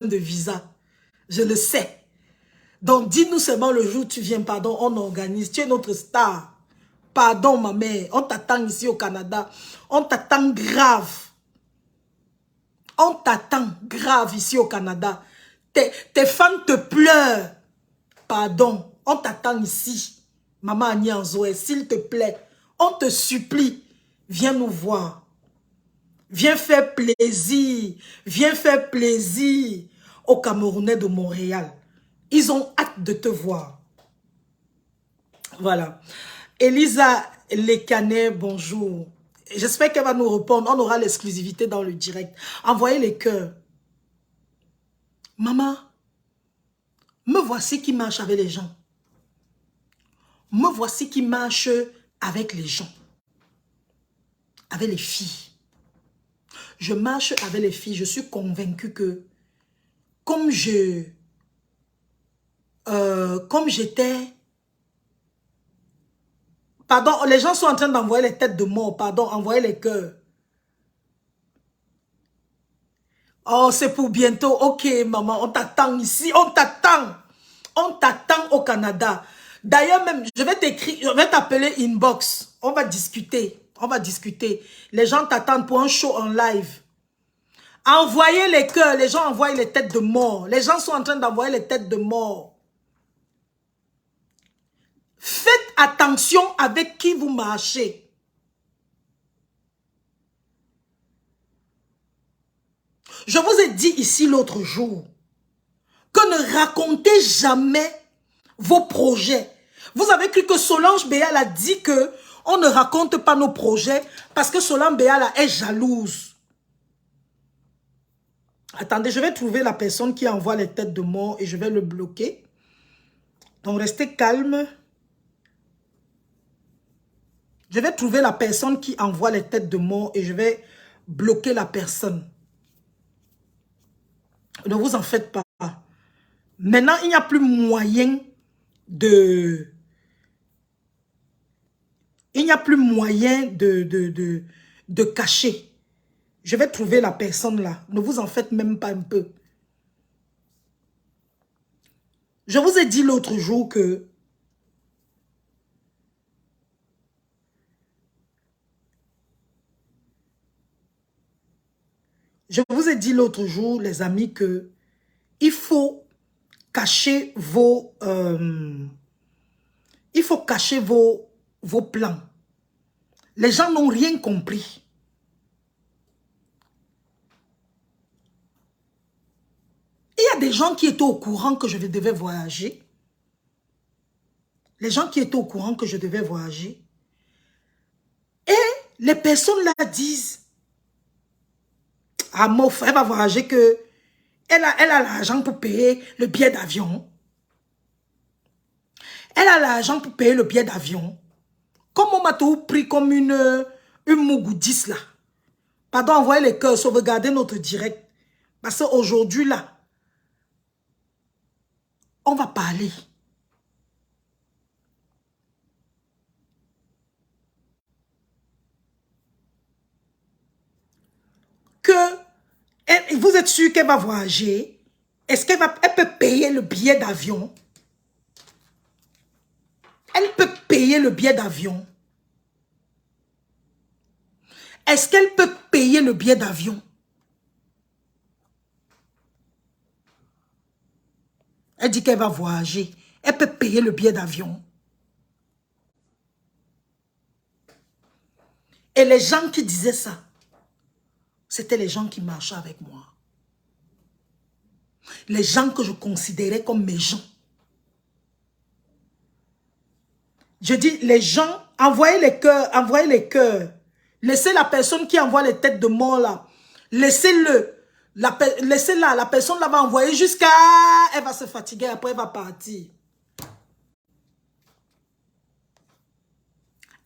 de visa. Je le sais. Donc, dis-nous seulement le jour où tu viens, pardon, on organise. Tu es notre star. Pardon, ma mère. On t'attend ici au Canada. On t'attend grave. On t'attend grave ici au Canada. Tes fans te pleurent. Pardon. On t'attend ici. Maman Agnès Anzoé, s'il te plaît. On te supplie. Viens nous voir. Viens faire plaisir. Viens faire plaisir aux Camerounais de Montréal. Ils ont hâte de te voir. Voilà. Elisa Lecanet, bonjour. J'espère qu'elle va nous répondre. On aura l'exclusivité dans le direct. Envoyez les cœurs. Maman, me voici qui marche avec les gens. Me voici qui marche avec les gens. Avec les filles. Je marche avec les filles. Je suis convaincue que comme j'étais... Pardon, les gens sont en train d'envoyer les têtes de mort. Pardon, envoyez les cœurs. Oh, c'est pour bientôt. Ok, maman, on t'attend ici. On t'attend. On t'attend au Canada. D'ailleurs, même, je vais t'écrire, je vais t'appeler inbox. On va discuter. On va discuter. Les gens t'attendent pour un show en live. Envoyez les cœurs. Les gens envoient les têtes de mort. Les gens sont en train d'envoyer les têtes de mort. Faites attention avec qui vous marchez. Je vous ai dit ici l'autre jour que ne racontez jamais vos projets. Vous avez cru que Solange Béal a dit que on ne raconte pas nos projets parce que Solange Béal est jalouse. Attendez, je vais trouver la personne qui envoie les têtes de mort et je vais le bloquer. Donc restez calme. Je vais trouver la personne qui envoie les têtes de mort et je vais bloquer la personne. Ne vous en faites pas. Maintenant, il n'y a plus moyen de... Il n'y a plus moyen de cacher. Je vais trouver la personne là. Ne vous en faites même pas un peu. Je vous ai dit l'autre jour que... Je vous ai dit l'autre jour, les amis, que il faut cacher vos... il faut cacher vos plans. Les gens n'ont rien compris. Il y a des gens qui étaient au courant que je devais voyager. Les gens qui étaient au courant que je devais voyager. Et les personnes là disent, ah mon frère va voyager que elle a l'argent pour payer le billet d'avion. Elle a l'argent pour payer le billet d'avion. Comme on m'a tout pris comme une mougoudis là. Pardon, envoyez les cœurs, sauvegardez notre direct. Parce qu'aujourd'hui là, on va parler. Que vous êtes sûr qu'elle va voyager? Est-ce qu'elle peut payer le billet d'avion? Elle peut payer le billet d'avion. Est-ce qu'elle peut payer le billet d'avion? Elle dit qu'elle va voyager. Elle peut payer le billet d'avion. Et les gens qui disaient ça, c'était les gens qui marchaient avec moi. Les gens que je considérais comme mes gens. Je dis, les gens, envoyez les cœurs, envoyez les cœurs. Laissez la personne qui envoie les têtes de mort là. Laissez-le. Laissez-la, la personne là va envoyer jusqu'à... Elle va se fatiguer, après elle va partir.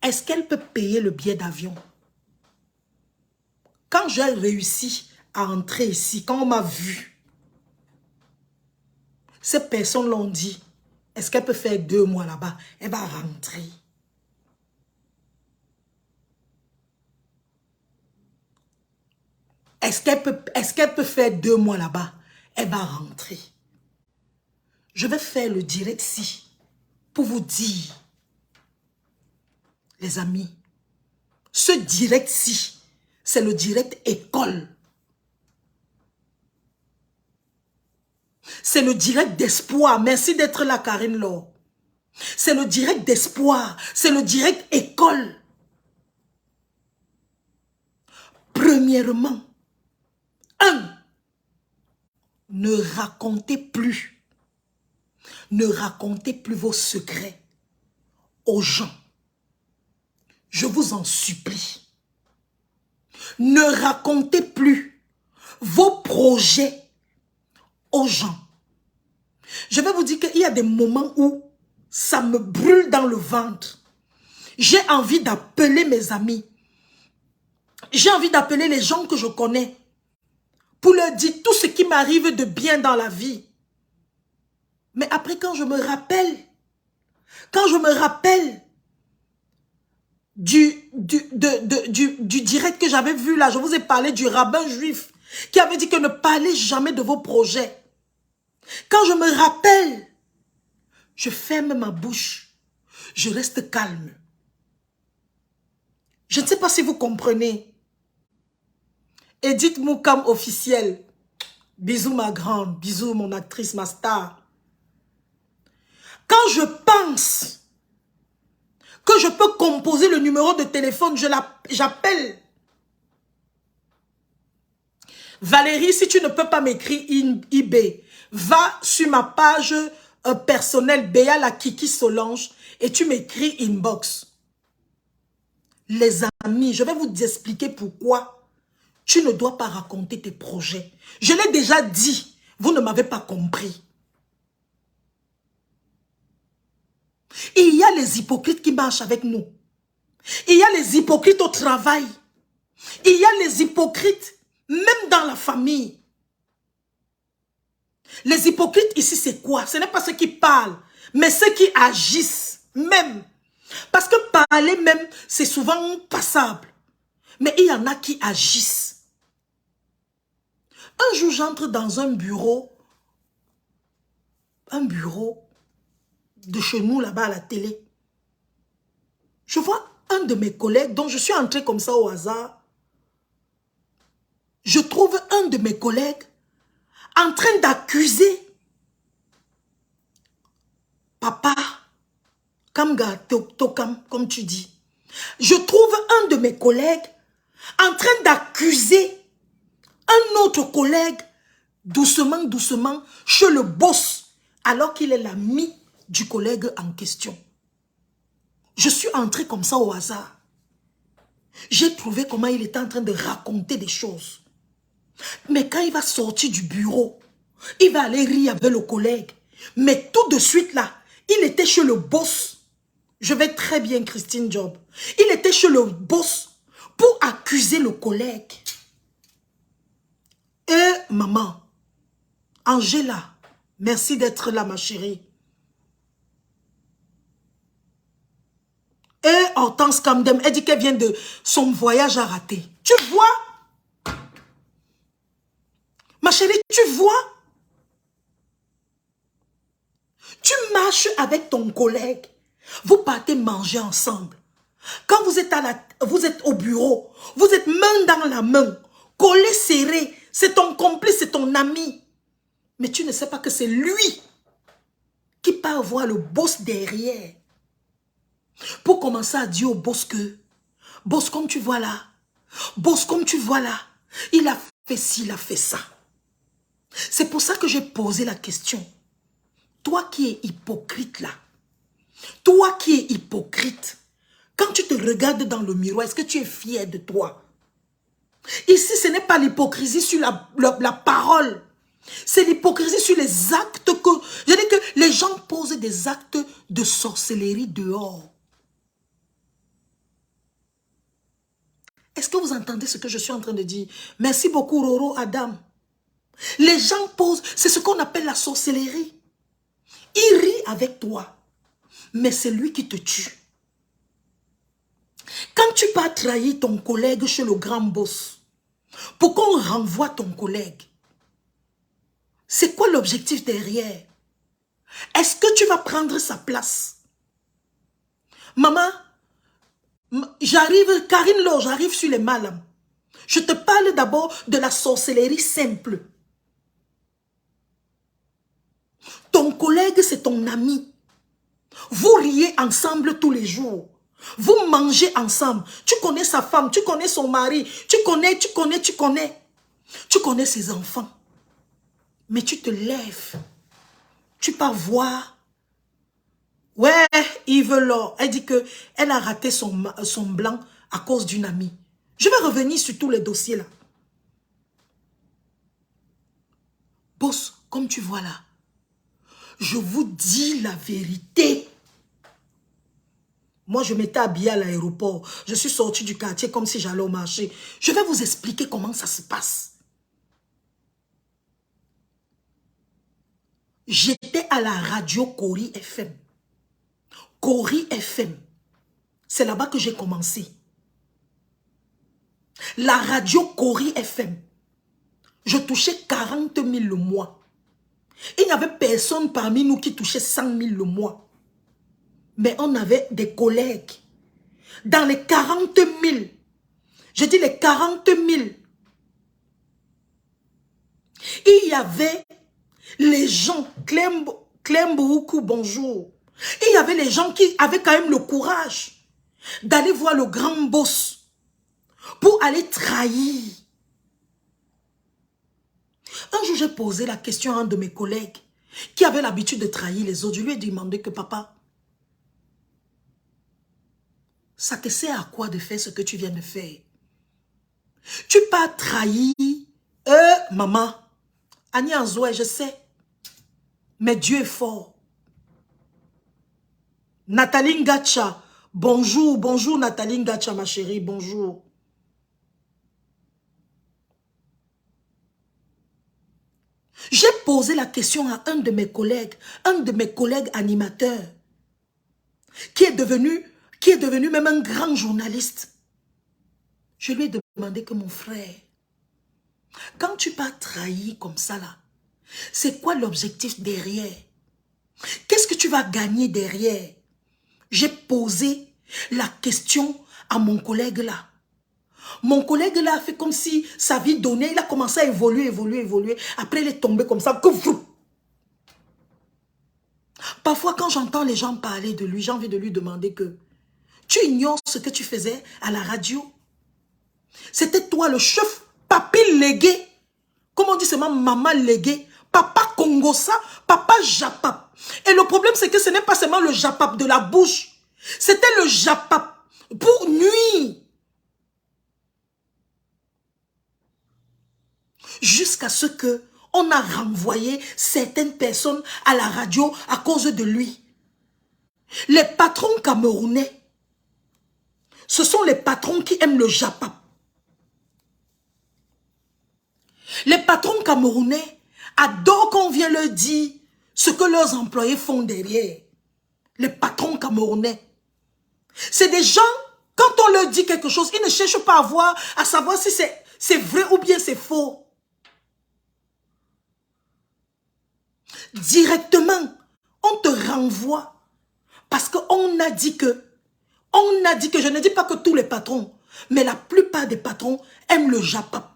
Est-ce qu'elle peut payer le billet d'avion? Quand j'ai réussi à entrer ici, quand on m'a vu, ces personnes l'ont dit, est-ce qu'elle peut faire 2 mois là-bas? Elle va rentrer. Est-ce qu'elle peut faire 2 mois là-bas? Elle va rentrer. Je vais faire le direct-ci pour vous dire, les amis, ce direct-ci, c'est le direct école. C'est le direct d'espoir. Merci d'être là, Karine Laure. C'est le direct d'espoir. C'est le direct école. Premièrement, ne racontez plus. Ne racontez plus vos secrets aux gens. Je vous en supplie. Ne racontez plus vos projets aux gens. Je vais vous dire qu'il y a des moments où ça me brûle dans le ventre. J'ai envie d'appeler mes amis. J'ai envie d'appeler les gens que je connais pour leur dire tout ce qui m'arrive de bien dans la vie. Mais après, quand je me rappelle du direct que j'avais vu là, je vous ai parlé du rabbin juif qui avait dit que ne parlez jamais de vos projets. Quand je me rappelle, je ferme ma bouche, je reste calme. Je ne sais pas si vous comprenez. Edith Moukam officielle. Bisous ma grande, bisous mon actrice, ma star. Quand je pense que je peux composer le numéro de téléphone, j'appelle. Valérie, si tu ne peux pas m'écrire eBay, va sur ma page personnelle Béa la Kiki Solange et tu m'écris inbox. Les amis, je vais vous expliquer pourquoi tu ne dois pas raconter tes projets. Je l'ai déjà dit, vous ne m'avez pas compris. Il y a les hypocrites qui marchent avec nous. Il y a les hypocrites au travail. Il y a les hypocrites même dans la famille. Les hypocrites ici, c'est quoi? Ce n'est pas ceux qui parlent, mais ceux qui agissent même. Parce que parler même, c'est souvent passable. Mais il y en a qui agissent. Un jour, j'entre dans un bureau de chez nous, là-bas à la télé. Je vois un de mes collègues, dont je suis entrée comme ça au hasard. Je trouve un de mes collègues en train d'accuser papa, Kamga Tokam, comme tu dis. Je trouve un de mes collègues en train d'accuser un autre collègue, doucement, doucement, chez le boss, alors qu'il est l'ami du collègue en question. Je suis entrée comme ça au hasard. J'ai trouvé comment il était en train de raconter des choses. Mais quand il va sortir du bureau, il va aller rire avec le collègue. Mais tout de suite là, il était chez le boss. Je vais très bien, Christine Job. Il était chez le boss pour accuser le collègue. Et maman, Angela, merci d'être là, ma chérie. Et Hortense Kamdem, elle dit qu'elle vient de son voyage à rater. Tu vois? Ma chérie, tu vois? Tu marches avec ton collègue. Vous partez manger ensemble. Quand vous êtes au bureau, vous êtes main dans la main, collés serrés. C'est ton complice, c'est ton ami. Mais tu ne sais pas que c'est lui qui part voir le boss derrière. Pour commencer à dire au boss que, boss comme tu vois là, boss comme tu vois là, il a fait ci, il a fait ça. C'est pour ça que j'ai posé la question. Toi qui es hypocrite là, toi qui es hypocrite, quand tu te regardes dans le miroir, est-ce que tu es fier de toi? Ici, ce n'est pas l'hypocrisie sur la parole. C'est l'hypocrisie sur les actes que... Je dis que les gens posent des actes de sorcellerie dehors. Est-ce que vous entendez ce que je suis en train de dire? Merci beaucoup, Roro Adam. Les gens posent... C'est ce qu'on appelle la sorcellerie. Il rit avec toi. Mais c'est lui qui te tue. Quand tu pars trahir ton collègue chez le grand boss, pour qu'on renvoie ton collègue, C'est quoi l'objectif derrière? Est-ce que tu vas prendre sa place? Maman, j'arrive, Karine Lo, j'arrive sur les malams. Je te parle d'abord de la sorcellerie simple. Ton collègue, c'est ton ami. Vous riez ensemble tous les jours. Vous mangez ensemble. Tu connais sa femme, tu connais son mari, tu connais. Tu connais ses enfants. Mais tu te lèves. Tu pars voir. Ouais, Yves Laure, elle dit que elle a raté son blanc à cause d'une amie. Je vais revenir sur tous les dossiers là. Boss, comme tu vois là, je vous dis la vérité. Moi, je m'étais habillée à l'aéroport. Je suis sortie du quartier comme si j'allais au marché. Je vais vous expliquer comment ça se passe. J'étais à la radio Cori FM. Cori FM. C'est là-bas que j'ai commencé. La radio Cori FM. Je touchais 40 000 le mois. Il n'y avait personne parmi nous qui touchait 100 000 le mois. Mais on avait des collègues. Dans les 40 000, je dis les 40 000, il y avait les gens, Clemboukou, bonjour. Il y avait les gens qui avaient quand même le courage d'aller voir le grand boss pour aller trahir. Un jour, j'ai posé la question à un de mes collègues qui avait l'habitude de trahir les autres. Je lui ai demandé que papa, ça te sert à quoi de faire ce que tu viens de faire? Tu pas trahi, maman. Annie Anzoué, je sais. Mais Dieu est fort. Nathalie Ngacha, bonjour, bonjour Nathalie Ngacha, ma chérie, bonjour. J'ai posé la question à un de mes collègues animateurs, qui est devenu même un grand journaliste. Je lui ai demandé que mon frère, quand tu pas trahi comme ça là, c'est quoi l'objectif derrière? Qu'est-ce que tu vas gagner derrière? J'ai posé la question à mon collègue là. Mon collègue là a fait comme si sa vie donnait, il a commencé à évoluer. Après il est tombé comme ça. Parfois quand j'entends les gens parler de lui, j'ai envie de lui demander que tu ignores ce que tu faisais à la radio. C'était toi le chef, papi légué. Comme on dit seulement maman légué. Papa Kongosa, papa Japap. Et le problème, c'est que ce n'est pas seulement le Japap de la bouche. C'était le Japap pour nuire. Jusqu'à ce que on a renvoyé certaines personnes à la radio à cause de lui. Les patrons camerounais, ce sont les patrons qui aiment le Japap. Les patrons camerounais adorent qu'on vienne leur dire ce que leurs employés font derrière. Les patrons camerounais. C'est des gens, quand on leur dit quelque chose, ils ne cherchent pas à savoir si c'est vrai ou bien c'est faux. Directement, on te renvoie. Parce qu'on a dit que, je ne dis pas que tous les patrons, mais la plupart des patrons aiment le Japap.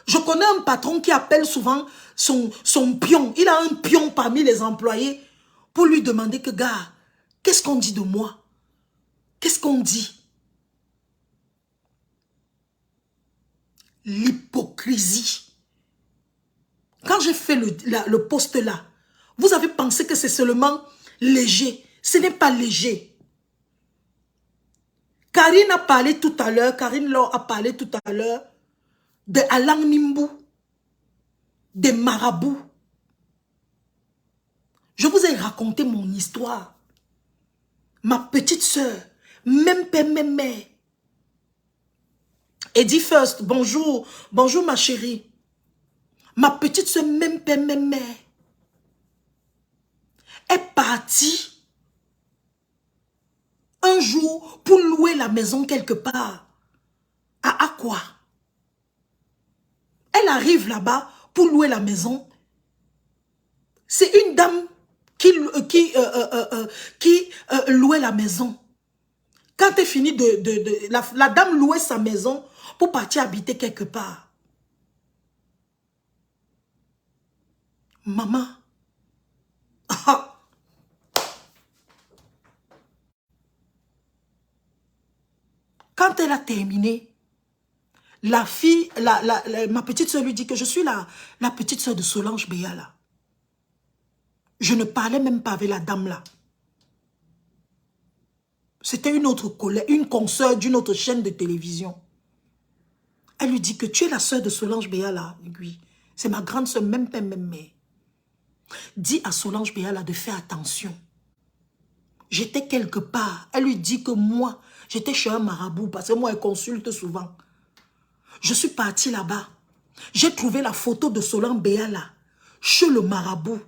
Je connais un patron qui appelle souvent son pion. Il a un pion parmi les employés pour lui demander que, gars, qu'est-ce qu'on dit de moi? Qu'est-ce qu'on dit? L'hypocrisie. Quand j'ai fait le post là, vous avez pensé que c'est seulement léger. Ce n'est pas léger. Karine a parlé tout à l'heure, Karine Laure a parlé tout à l'heure de Alang Nimbu, des marabouts. Je vous ai raconté mon histoire. Ma petite sœur, même père, même mère. Eddie First, bonjour, bonjour ma chérie. Ma petite sœur, même père, même mère, est partie un jour pour louer la maison quelque part. À quoi? Elle arrive là-bas pour louer la maison. C'est une dame qui louait la maison. Quand elle finit la dame louait sa maison pour partir habiter quelque part. Maman. Quand elle a terminé, la fille, ma petite soeur lui dit que je suis la petite soeur de Solange Béala. Je ne parlais même pas avec la dame là. C'était une autre collègue, une consoeur d'une autre chaîne de télévision. Elle lui dit que tu es la soeur de Solange Béala. Oui, c'est ma grande soeur, même père, même mère. Dis à Solange Béala de faire attention. J'étais quelque part. Elle lui dit que moi, j'étais chez un marabout parce que moi, elle consulte souvent. Je suis partie là-bas. J'ai trouvé la photo de Solange Béala chez le marabout.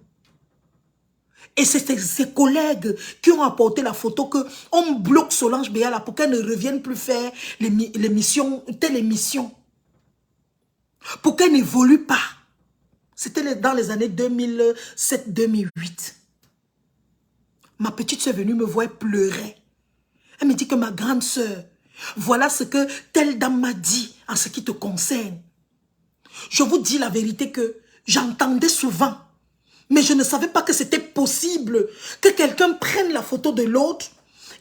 Et c'est ses collègues qui ont apporté la photo qu'on bloque Solange Béala pour qu'elle ne revienne plus faire telle émission. Pour qu'elle n'évolue pas. C'était dans les années 2007-2008. Ma petite soeur est venue me voir pleurer. Elle me dit que ma grande soeur, voilà ce que telle dame m'a dit en ce qui te concerne. Je vous dis la vérité que j'entendais souvent. Mais je ne savais pas que c'était possible que quelqu'un prenne la photo de l'autre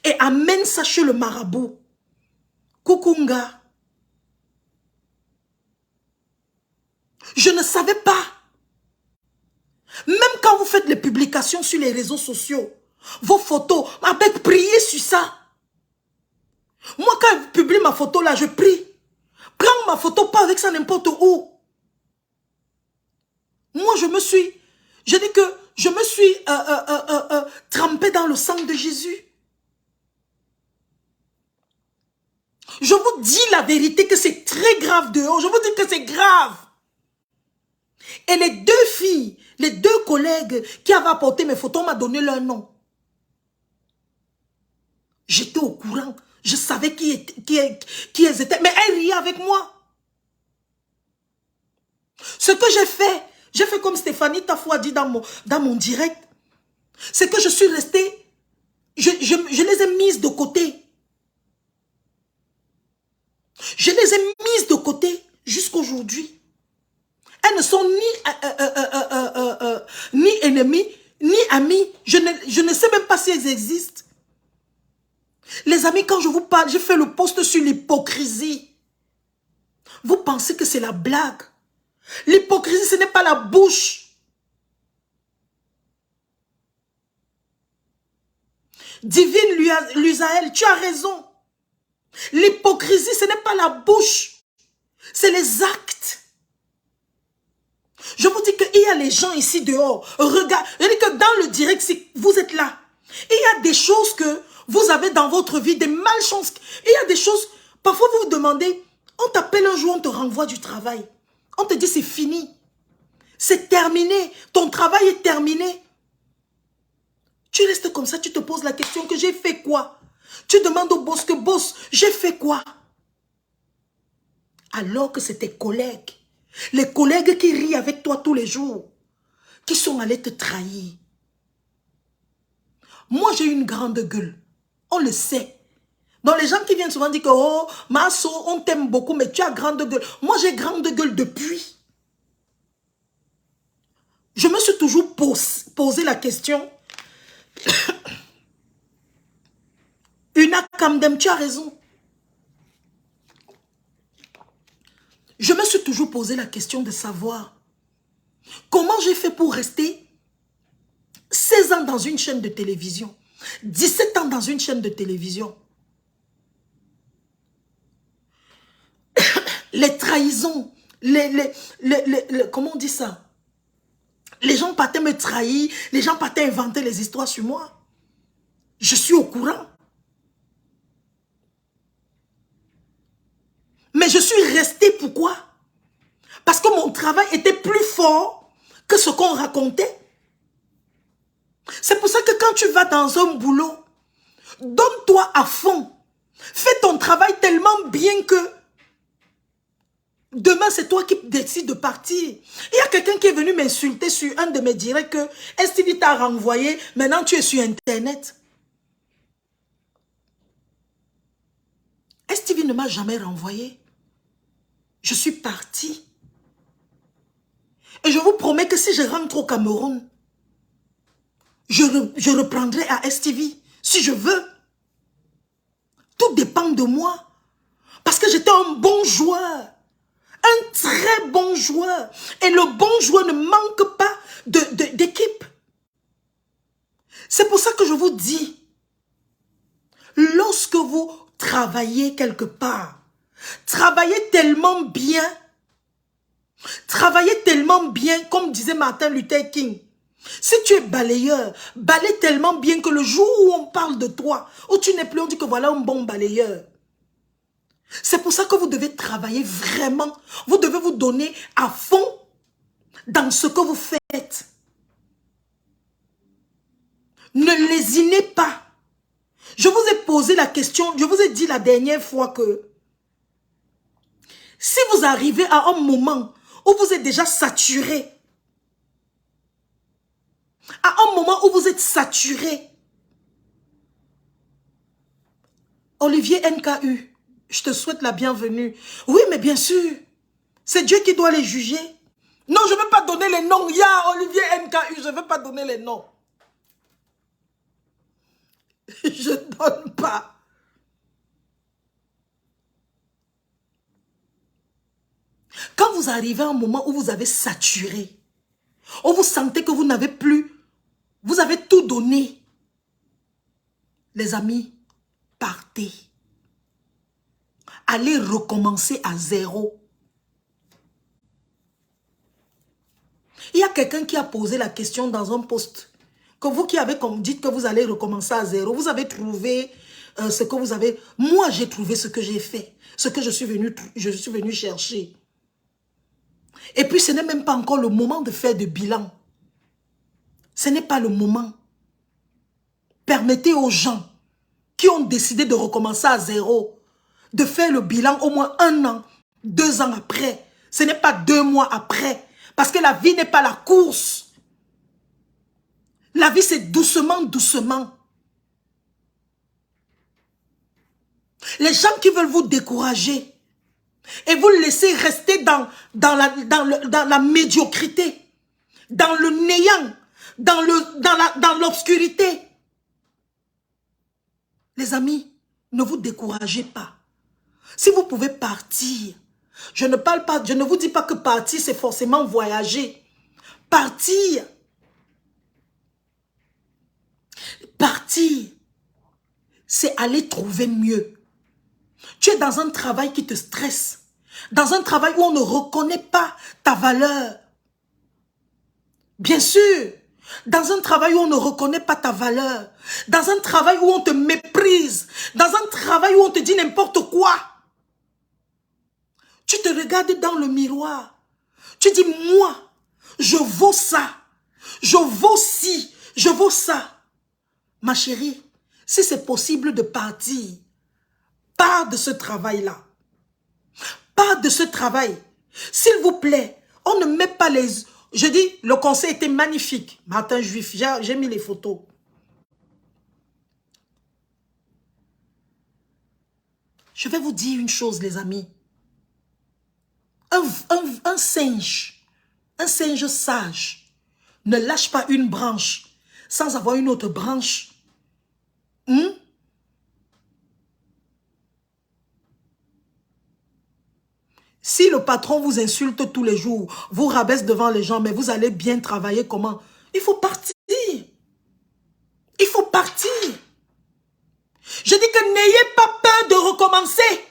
et amène ça chez le marabout. Kukunga. Je ne savais pas. Même quand vous faites les publications sur les réseaux sociaux, vos photos, avec priez sur ça. Moi, quand je publie ma photo là, je prie. Prends ma photo, pas avec ça n'importe où. Moi, je dis que je me suis trempé dans le sang de Jésus. Je vous dis la vérité que c'est très grave dehors. Je vous dis que c'est grave. Et les deux filles, les deux collègues qui avaient apporté mes photos m'ont donné leur nom. J'étais au courant. Je savais qui elles étaient. Mais elles riaient avec moi. Ce que j'ai fait comme Stéphanie Tafou a dit dans mon direct. C'est que je suis restée. Je les ai mises de côté. Je les ai mises de côté jusqu'aujourd'hui. Elles ne sont ni ennemies, ni amies. Je ne sais même pas si elles existent. Les amis, quand je vous parle, j'ai fait le post sur l'hypocrisie. Vous pensez que c'est la blague. L'hypocrisie, ce n'est pas la bouche. Divine Lusaël, tu as raison. L'hypocrisie, ce n'est pas la bouche. C'est les actes. Je vous dis qu'il y a les gens ici dehors. Regarde, je dis que dans le direct, si vous êtes là, il y a des choses que vous avez dans votre vie, des malchances. Il y a des choses, parfois vous vous demandez, on t'appelle un jour, on te renvoie du travail. On te dit c'est fini. C'est terminé. Ton travail est terminé. Tu restes comme ça, tu te poses la question que j'ai fait quoi? Tu demandes au boss que boss, j'ai fait quoi? Alors que c'est tes collègues. Les collègues qui rient avec toi tous les jours, qui sont allés te trahir. Moi, j'ai une grande gueule. On le sait. Donc, les gens qui viennent souvent dire que, oh, Masso, on t'aime beaucoup, mais tu as grande gueule. Moi, j'ai grande gueule depuis. Je me suis toujours posé la question. Una Kamdem, tu as raison. Je me suis toujours posé la question de savoir comment j'ai fait pour rester 16 ans dans une chaîne de télévision, 17 ans dans une chaîne de télévision. Les trahisons, comment on dit ça? Les gens partaient me trahir, les gens partaient inventer les histoires sur moi. Je suis au courant. Mais je suis restée, pourquoi? Parce que mon travail était plus fort que ce qu'on racontait. C'est pour ça que quand tu vas dans un boulot, donne-toi à fond. Fais ton travail tellement bien que Demain, c'est toi qui décides de partir. Il y a quelqu'un qui est venu m'insulter sur un de mes directs que Stevie t'a renvoyé, maintenant tu es sur Internet. Stevie ne m'a jamais renvoyé. Je suis partie. Et je vous promets que si je rentre au Cameroun, je reprendrai à Stevie, si je veux. Tout dépend de moi. Parce que j'étais un bon joueur. Un très bon joueur. Et le bon joueur ne manque pas d'équipe. C'est pour ça que je vous dis, lorsque vous travaillez quelque part, travaillez tellement bien, comme disait Martin Luther King. Si tu es balayeur, balaye tellement bien que le jour où on parle de toi, où tu n'es plus, on dit que voilà un bon balayeur. C'est pour ça que vous devez travailler vraiment. Vous devez vous donner à fond dans ce que vous faites. Ne lésinez pas. Je vous ai posé la question, je vous ai dit la dernière fois que si vous arrivez à un moment où vous êtes déjà saturé, à un moment où vous êtes saturé, Olivier NKU, je te souhaite la bienvenue. Oui, mais bien sûr, c'est Dieu qui doit les juger. Non, je ne veux pas donner les noms. Il y a Olivier NKU, je ne veux pas donner les noms. Je ne donne pas. Quand vous arrivez à un moment où vous avez saturé, où vous sentez que vous n'avez plus, vous avez tout donné, les amis, partez. Allez recommencer à zéro. Il y a quelqu'un qui a posé la question dans un post. Que vous qui avez dit que vous allez recommencer à zéro, vous avez trouvé ce que vous avez. Moi, j'ai trouvé ce que j'ai fait. Ce que je suis venu chercher. Et puis, ce n'est même pas encore le moment de faire de bilan. Ce n'est pas le moment. Permettez aux gens qui ont décidé de recommencer à zéro de faire le bilan au moins 1 an, 2 ans après. Ce n'est pas 2 mois après. Parce que la vie n'est pas la course. La vie, c'est doucement, doucement. Les gens qui veulent vous décourager et vous laisser rester dans la médiocrité, dans le néant, dans l'obscurité. Les amis, ne vous découragez pas. Si vous pouvez partir, je ne vous dis pas que partir, c'est forcément voyager. Partir, c'est aller trouver mieux. Tu es dans un travail qui te stresse. Dans un travail où on ne reconnaît pas ta valeur. Bien sûr, dans un travail où on ne reconnaît pas ta valeur. Dans un travail où on te méprise. Dans un travail où on te dit n'importe quoi. Tu te regardes dans le miroir. Tu dis, moi, je vaux ça. Je vaux ci. Je vaux ça. Ma chérie, si c'est possible de partir, pars de ce travail-là. Pars de ce travail. S'il vous plaît, on ne met pas les... Je dis, le conseil était magnifique. Martin Juif, j'ai mis les photos. Je vais vous dire une chose, les amis. Un singe sage, ne lâche pas une branche sans avoir une autre branche. Si le patron vous insulte tous les jours, vous rabaisse devant les gens, mais vous allez bien travailler comment? Il faut partir. Il faut partir. Je dis que n'ayez pas peur de recommencer.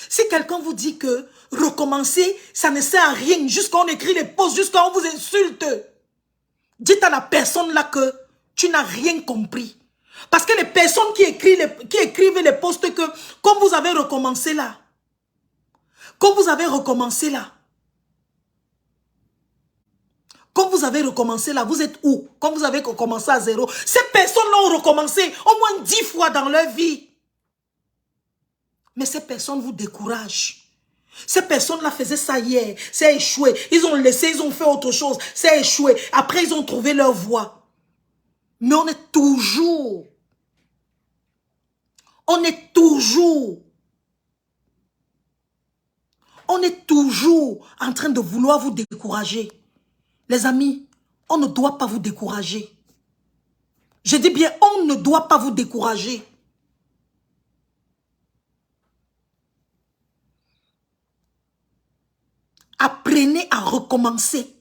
Si quelqu'un vous dit que recommencer, ça ne sert à rien, jusqu'à on écrit les posts, jusqu'à on vous insulte, dites à la personne là que tu n'as rien compris. Parce que les personnes qui écrivent les posts que, comme vous avez recommencé là, quand vous avez recommencé là, vous êtes où? Quand vous avez recommencé à zéro, ces personnes-là ont recommencé au moins 10 fois dans leur vie. Mais ces personnes vous découragent. Ces personnes-là faisaient ça hier, c'est échoué. Ils ont laissé, ils ont fait autre chose, c'est échoué. Après, ils ont trouvé leur voie. Mais on est toujours en train de vouloir vous décourager. Les amis, on ne doit pas vous décourager. Je dis bien, on ne doit pas vous décourager. Apprenez à recommencer.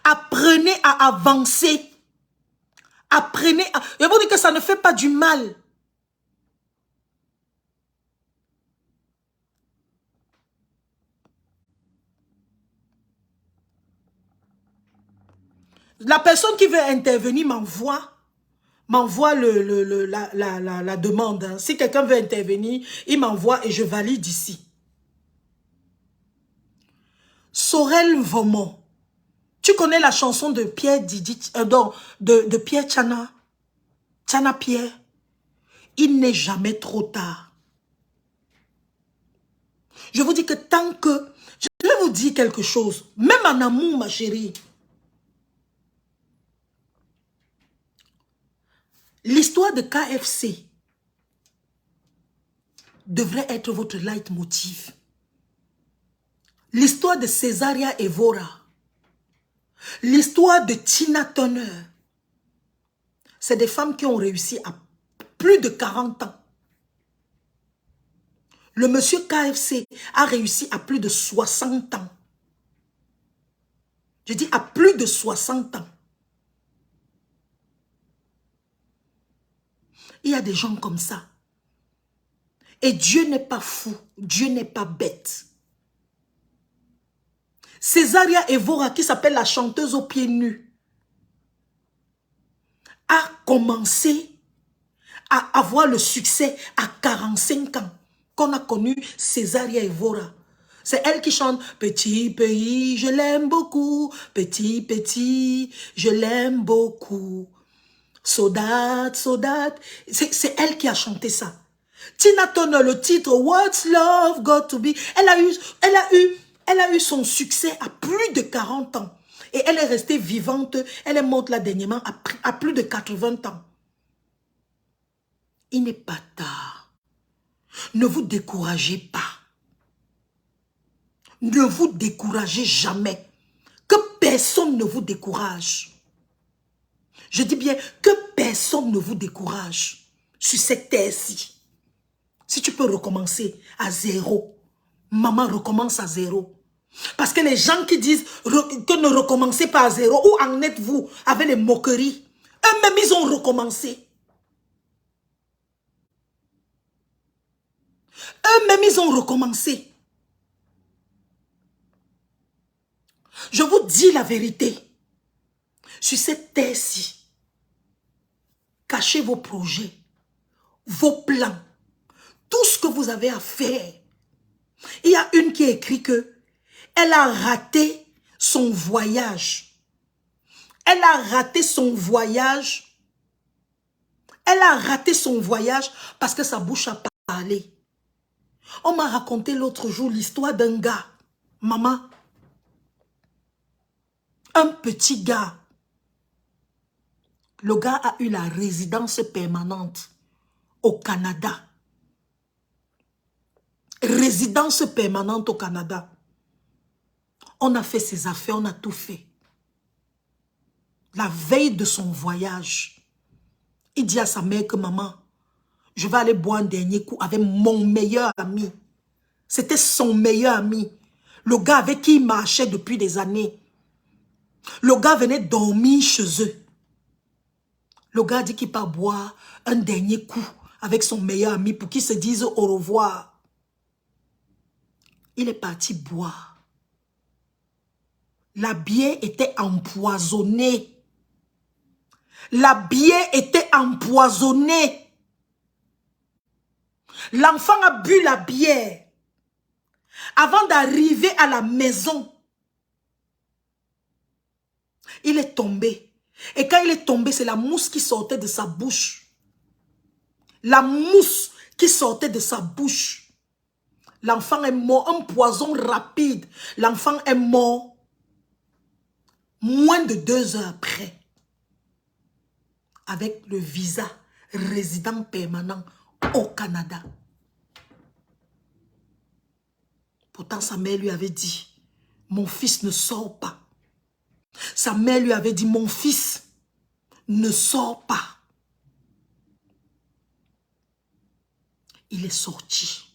Apprenez à avancer. Apprenez à... Je vous dis que ça ne fait pas du mal. La personne qui veut intervenir m'envoie la demande. Hein. Si quelqu'un veut intervenir, il m'envoie et je valide ici. Sorel Vomon. Tu connais la chanson de Pierre Didi, de Pierre Tchana? Tchana Pierre. Il n'est jamais trop tard. Je vous dis que tant que... Je vais vous dire quelque chose. Même en amour, ma chérie. L'histoire de KFC devrait être votre leitmotiv. L'histoire de Césaria Evora. L'histoire de Tina Turner. C'est des femmes qui ont réussi à plus de 40 ans. Le monsieur KFC a réussi à plus de 60 ans. Je dis à plus de 60 ans. Il y a des gens comme ça. Et Dieu n'est pas fou. Dieu n'est pas bête. Césaria Evora, qui s'appelle la chanteuse aux pieds nus, a commencé à avoir le succès à 45 ans. Qu'on a connu Césaria Evora. C'est elle qui chante « Petit pays, je l'aime beaucoup. Petit, petit, je l'aime beaucoup. Soldate, soldate. » C'est elle qui a chanté ça. Tina Turner, le titre « What's Love Got to Be ?» Elle a eu son succès à plus de 40 ans. Et elle est restée vivante. Elle est morte là dernièrement à plus de 80 ans. Il n'est pas tard. Ne vous découragez pas. Ne vous découragez jamais. Que personne ne vous décourage. Je dis bien que personne ne vous décourage sur cette terre-ci. Si tu peux recommencer à zéro, maman recommence à zéro. Parce que les gens qui disent que ne recommencez pas à zéro, où en êtes-vous avec les moqueries? Eux-mêmes, ils ont recommencé. Eux-mêmes, ils ont recommencé. Je vous dis la vérité. Sur cette terre-ci, cachez vos projets, vos plans, tout ce que vous avez à faire. Il y a une qui écrit que elle a raté son voyage. Elle a raté son voyage. Elle a raté son voyage parce que sa bouche a parlé. On m'a raconté l'autre jour l'histoire d'un gars. Maman, un petit gars. Le gars a eu la résidence permanente au Canada. Résidence permanente au Canada. On a fait ses affaires, on a tout fait. La veille de son voyage, il dit à sa mère que maman, je vais aller boire un dernier coup avec mon meilleur ami. C'était son meilleur ami. Le gars avec qui il marchait depuis des années. Le gars venait dormir chez eux. Le gars dit qu'il part boire un dernier coup avec son meilleur ami pour qu'ils se disent au revoir. Il est parti boire. La bière était empoisonnée. La bière était empoisonnée. L'enfant a bu la bière. Avant d'arriver à la maison, il est tombé. Et quand il est tombé, c'est la mousse qui sortait de sa bouche. La mousse qui sortait de sa bouche. L'enfant est mort, un poison rapide. L'enfant est mort moins de 2 heures après. Avec le visa résident permanent au Canada. Pourtant, sa mère lui avait dit, mon fils ne sort pas. Sa mère lui avait dit, mon fils ne sort pas. Il est sorti.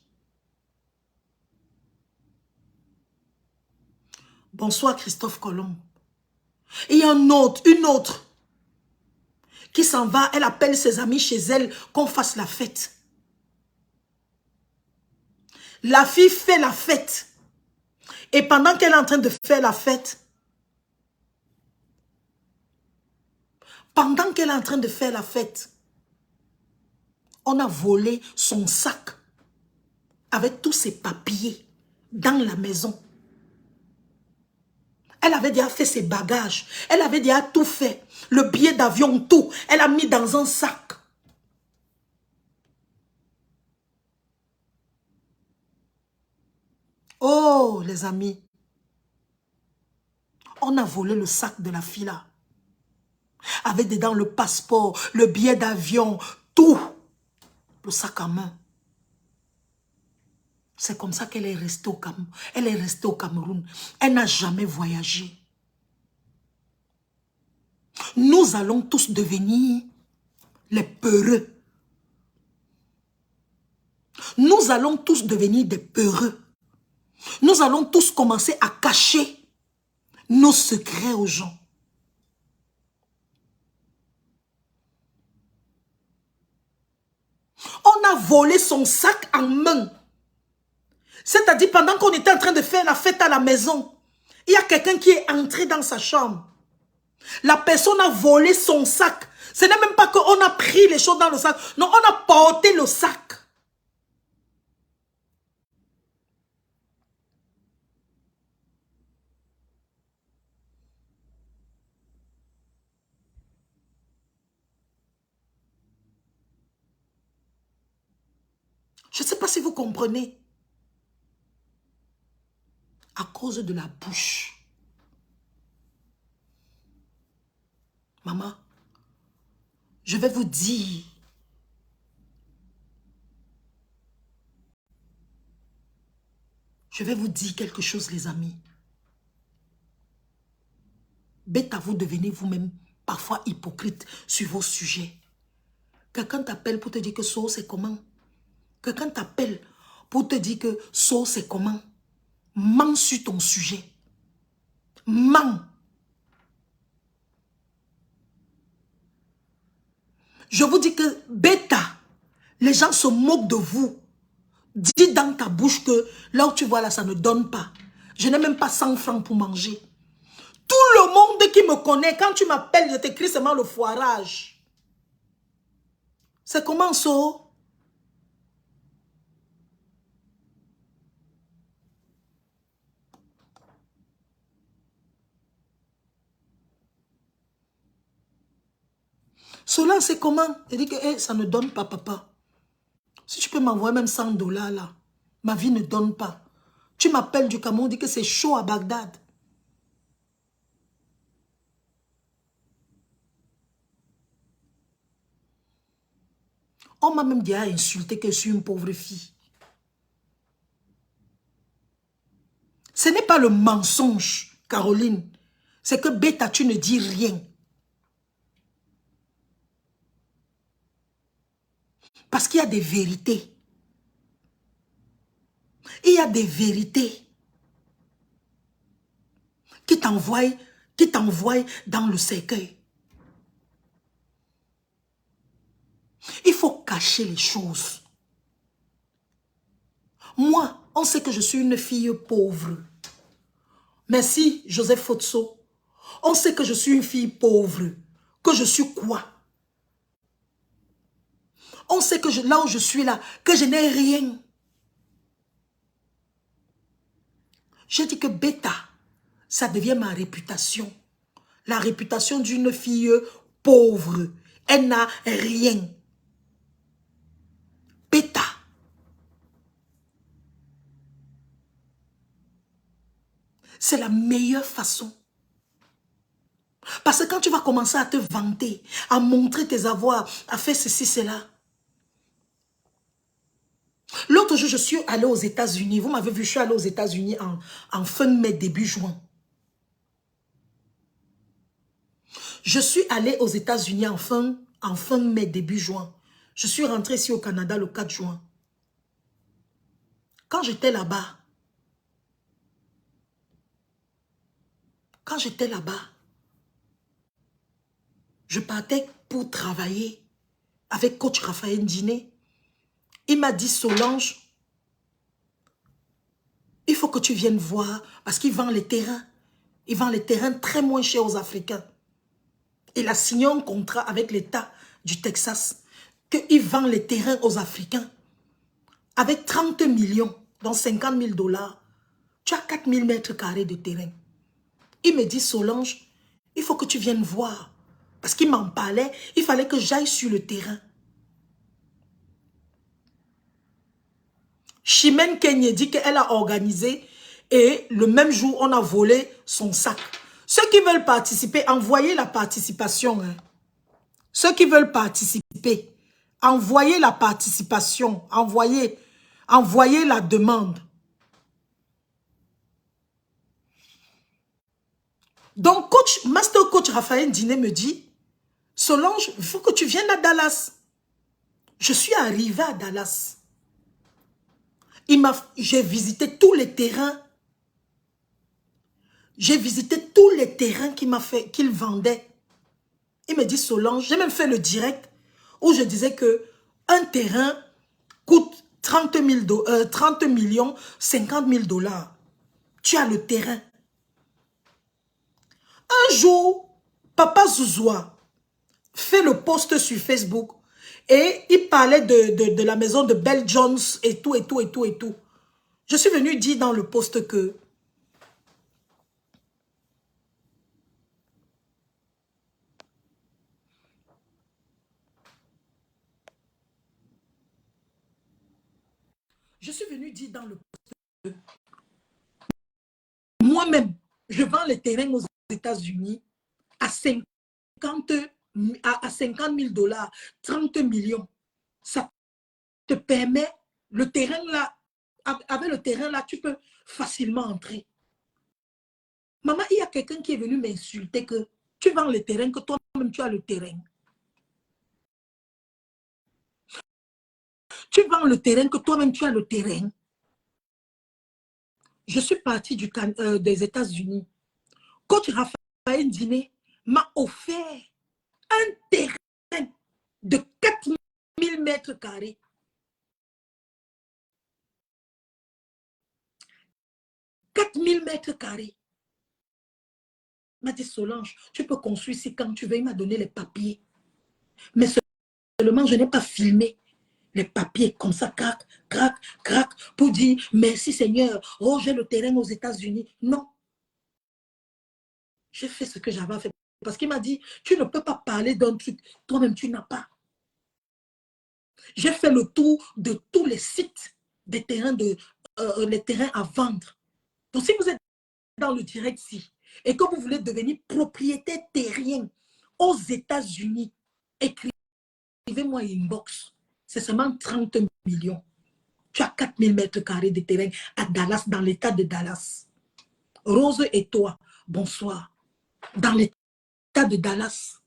Bonsoir Christophe Colomb. Et il y a une autre, qui s'en va, elle appelle ses amis chez elle, qu'on fasse la fête. La fille fait la fête. Et pendant qu'elle est en train de faire la fête, on a volé son sac avec tous ses papiers dans la maison. Elle avait déjà fait ses bagages. Elle avait déjà tout fait. Le billet d'avion, tout. Elle a mis dans un sac. Oh, les amis. On a volé le sac de la fille là. Avec dedans le passeport, le billet d'avion, tout. Le sac à main. C'est comme ça qu'elle est restée au Cameroun. Elle est restée au Cameroun. Elle n'a jamais voyagé. Nous allons tous devenir les peureux. Nous allons tous devenir des peureux. Nous allons tous commencer à cacher nos secrets aux gens. On a volé son sac en main. C'est-à-dire pendant qu'on était en train de faire la fête à la maison, il y a quelqu'un qui est entré dans sa chambre. La personne a volé son sac. Ce n'est même pas qu'on a pris les choses dans le sac. Non, on a porté le sac. Je ne sais pas si vous comprenez. À cause de la bouche. Maman, je vais vous dire. Je vais vous dire quelque chose, les amis. Bête à vous devenez vous-même parfois hypocrite sur vos sujets. Quelqu'un t'appelle pour te dire que ça, c'est comment? Quelqu'un t'appelle pour te dire que ça, c'est comment? Mens sur ton sujet. Mens. Je vous dis que bêta, les gens se moquent de vous. Dis dans ta bouche que là où tu vois là, ça ne donne pas. Je n'ai même pas 100 francs pour manger. Tout le monde qui me connaît, quand tu m'appelles, je t'écris seulement le foirage. C'est comment ça? Cela, c'est comment? Il dit que hey, ça ne donne pas, papa. Si tu peux m'envoyer même 100 $ là, ma vie ne donne pas. Tu m'appelles du Cameroun, dit que c'est chaud à Bagdad. On m'a même déjà insulté que je suis une pauvre fille. Ce n'est pas le mensonge, Caroline. C'est que bêta, tu ne dis rien. Parce qu'il y a des vérités. Il y a des vérités qui t'envoient dans le cercueil. Il faut cacher les choses. Moi, on sait que je suis une fille pauvre. Merci, Joseph Fotso. On sait que je suis une fille pauvre. Que je suis quoi? On sait que là où je suis là, que je n'ai rien. Je dis que bêta, ça devient ma réputation. La réputation d'une fille pauvre. Elle n'a rien. Bêta. C'est la meilleure façon. Parce que quand tu vas commencer à te vanter, à montrer tes avoirs, à faire ceci, cela. L'autre jour, je suis allée aux États-Unis. Vous m'avez vu, je suis allée aux États-Unis en fin mai, début juin. Je suis allée aux États-Unis en fin mai, début juin. Je suis rentrée ici au Canada le 4 juin. Quand j'étais là-bas, je partais pour travailler avec coach Raphaël Diné. Il m'a dit, Solange, il faut que tu viennes voir parce qu'il vend les terrains. Il vend les terrains très moins chers aux Africains. Il a signé un contrat avec l'État du Texas qu'il vend les terrains aux Africains avec 30 millions, donc 50 000 $. Tu as 4 000 mètres carrés de terrain. Il me dit, Solange, il faut que tu viennes voir. Parce qu'il m'en parlait, il fallait que j'aille sur le terrain. Chimène Kenyé dit qu'elle a organisé et le même jour, on a volé son sac. Ceux qui veulent participer, envoyez la participation. Hein. Ceux qui veulent participer, envoyez la participation. Envoyez la demande. Donc, Master Coach Raphaël Diné me dit, Solange, il faut que tu viennes à Dallas. Je suis arrivée à Dallas. J'ai visité tous les terrains. J'ai visité tous les terrains qu'il vendait. Il me dit, Solange, j'ai même fait le direct où je disais que un terrain coûte 30 millions, 50 000 $. Tu as le terrain. Un jour, Papa Zouzoua fait le post sur Facebook et il parlait de la maison de Bell Jones et tout. Je suis venue dire dans le post que moi-même, je vends les terrains aux États-Unis à 50 000 $, 30 millions. Ça te permet, le terrain là, avec le terrain là, tu peux facilement entrer. Maman, il y a quelqu'un qui est venu m'insulter que tu vends le terrain, que toi-même tu as le terrain. Tu vends le terrain, que toi-même tu as le terrain. Je suis partie des États-Unis. Coach Raphaël Diné m'a offert un terrain de 4 000 mètres carrés. 4 000 mètres carrés. Il m'a dit, Solange, tu peux construire ici quand tu veux. Il m'a donné les papiers. Mais seulement, je n'ai pas filmé les papiers comme ça, crac, crac, crac, pour dire, merci Seigneur, oh, j'ai le terrain aux États-Unis. Non. J'ai fait ce que j'avais à faire. Parce qu'il m'a dit, tu ne peux pas parler d'un truc, toi-même tu n'as pas. J'ai fait le tour de tous les sites des terrains, les terrains à vendre. Donc si vous êtes dans le direct ici et que vous voulez devenir propriétaire terrien aux États-Unis, écrivez-moi inbox. C'est seulement 30 millions. Tu as 4 000 mètres carrés de terrain à Dallas, dans l'état de Dallas. Rose et toi, bonsoir. Dans l'état de Dallas.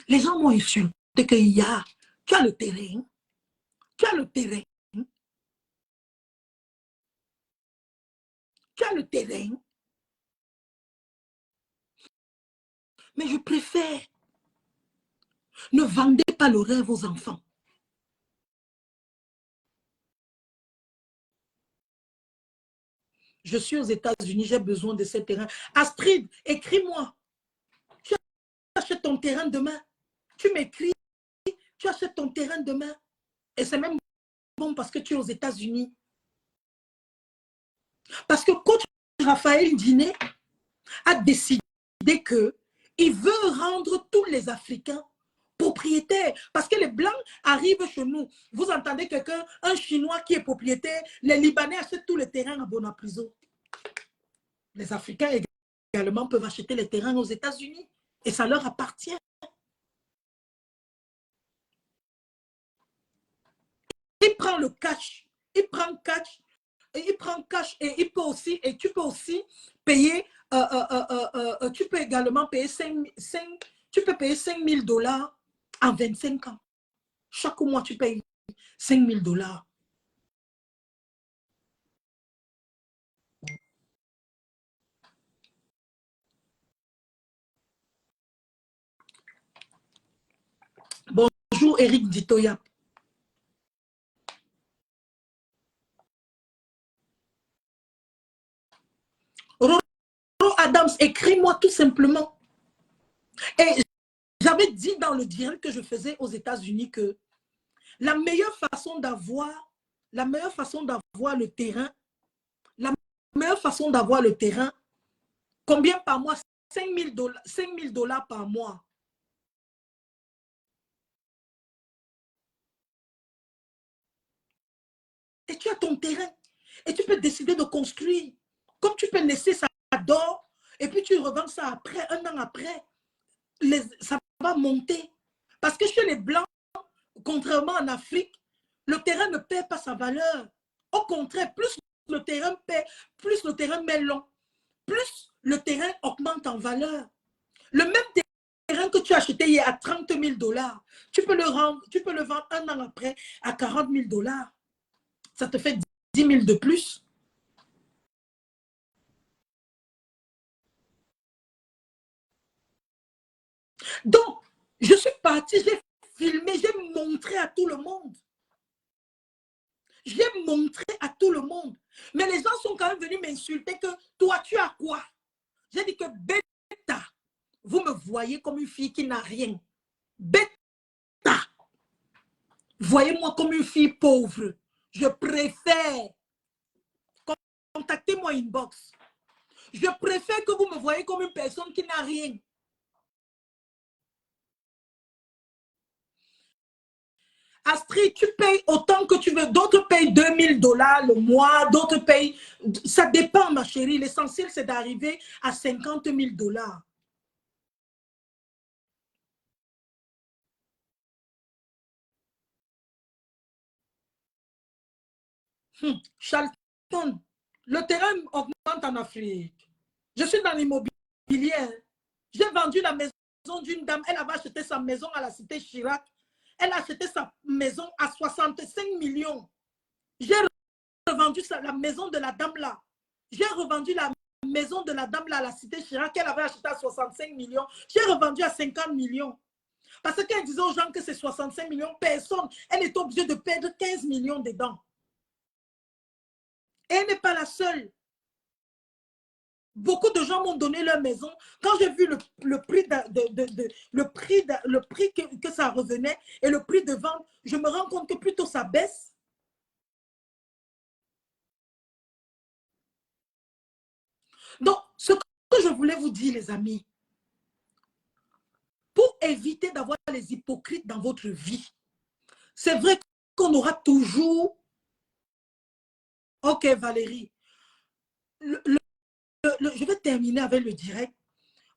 Les gens m'ont insulté qu'il y a, tu as le terrain, tu as le terrain, tu as le terrain. Mais je préfère, ne vendez pas le rêve aux enfants. Je suis aux États-Unis, j'ai besoin de ce terrain. Astrid, écris-moi. Tu achètes ton terrain demain. Tu m'écris, tu achètes ton terrain demain. Et c'est même bon parce que tu es aux États-Unis. Parce que coach Raphaël Diné a décidé qu'il veut rendre tous les Africains propriétaires. Parce que les Blancs arrivent chez nous. Vous entendez quelqu'un, un Chinois qui est propriétaire, les Libanais achètent tous les terrains à Bonapriso. Les Africains également peuvent acheter les terrains aux États-Unis et ça leur appartient. Il prend le cash, il prend cash, et il prend cash et il peut aussi, et tu peux aussi payer, tu peux également payer tu peux payer 5 000 $ en 25 ans. Chaque mois, tu payes 5 000 $. Bonjour Eric Ditoya. Roro Adams, écris-moi tout simplement. Et j'avais dit dans le direct que je faisais aux États-Unis que la meilleure façon d'avoir le terrain, la meilleure façon d'avoir le terrain, combien par mois? 5 000 $ par mois. Et tu as ton terrain. Et tu peux décider de construire. Comme tu peux laisser ça d'or, et puis tu revends ça après, un an après. Ça va monter. Parce que chez les Blancs, contrairement en Afrique, le terrain ne perd pas sa valeur. Au contraire, plus le terrain perd, plus le terrain met long, plus le terrain augmente en valeur. Le même terrain que tu as acheté hier à 30 000 $, tu peux le vendre un an après à 40 000 $. Ça te fait 10 000 de plus. Donc, je suis partie, j'ai filmé, j'ai montré à tout le monde. J'ai montré à tout le monde. Mais les gens sont quand même venus m'insulter que toi, tu as quoi? J'ai dit que bêta, vous me voyez comme une fille qui n'a rien. Bêta, voyez-moi comme une fille pauvre. Je préfère, contactez-moi inbox. Je préfère que vous me voyez comme une personne qui n'a rien. Astrid, tu payes autant que tu veux. D'autres payent 2 000 $ le mois, d'autres payent... Ça dépend, ma chérie. L'essentiel, c'est d'arriver à 50 000 $. Charlton, le terrain augmente en Afrique. Je suis dans l'immobilier. J'ai vendu la maison d'une dame. Elle avait acheté sa maison à la cité Chirac. Elle a acheté sa maison à 65 millions. J'ai revendu la maison de la dame là. J'ai revendu la maison de la dame là à la cité Chirac qu'elle avait acheté à 65 millions. J'ai revendu à 50 millions. Parce qu'elle disait aux gens que c'est 65 millions, personne, elle est obligée de perdre 15 millions dedans. Et elle n'est pas la seule. Beaucoup de gens m'ont donné leur maison. Quand j'ai vu le prix que ça revenait et le prix de vente, je me rends compte que plutôt ça baisse. Donc, ce que je voulais vous dire, les amis, pour éviter d'avoir les hypocrites dans votre vie, c'est vrai qu'on aura toujours... Ok, Valérie, je vais terminer avec le direct.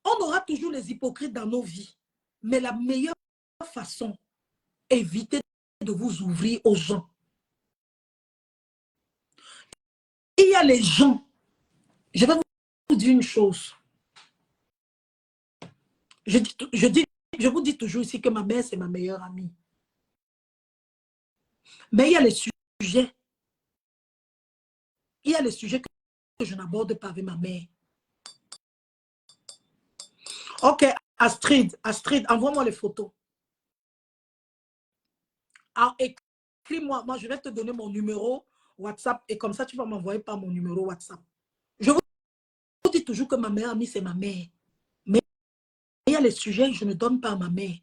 On aura toujours les hypocrites dans nos vies. Mais la meilleure façon, évitez de vous ouvrir aux gens. Il y a les gens. Je vais vous dire une chose. Je vous dis toujours ici que ma mère, c'est ma meilleure amie. Mais il y a les sujets. Il y a les sujets que je n'aborde pas avec ma mère. Ok, Astrid, envoie-moi les photos. Alors, écris-moi, moi je vais te donner mon numéro WhatsApp et comme ça tu vas m'envoyer par mon numéro WhatsApp. Je vous dis toujours que ma meilleure amie, c'est ma mère. Mais il y a les sujets que je ne donne pas à ma mère.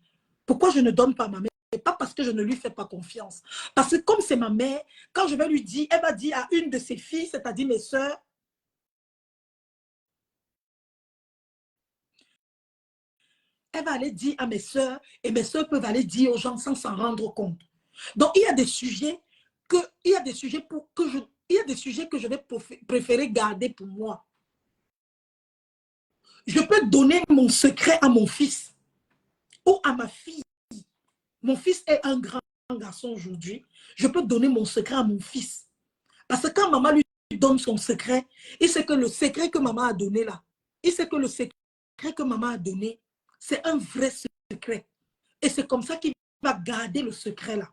Pourquoi je ne donne pas à ma mère? pas parce que je ne lui fais pas confiance. Parce que comme c'est ma mère, quand je vais lui dire, elle va dire à une de ses filles, c'est-à-dire mes sœurs, elle va aller dire à mes sœurs, et mes sœurs peuvent aller dire aux gens sans s'en rendre compte. Donc, il y a des sujets que, il y a des sujets pour, que je, il y a des sujets que je vais préférer garder pour moi. Je peux donner mon secret à mon fils ou à ma fille. Mon fils est un grand garçon aujourd'hui. Je peux donner mon secret à mon fils. Parce que quand maman lui donne son secret, il sait que le secret que maman a donné là, il sait que le secret que maman a donné, c'est un vrai secret. Et c'est comme ça qu'il va garder le secret là.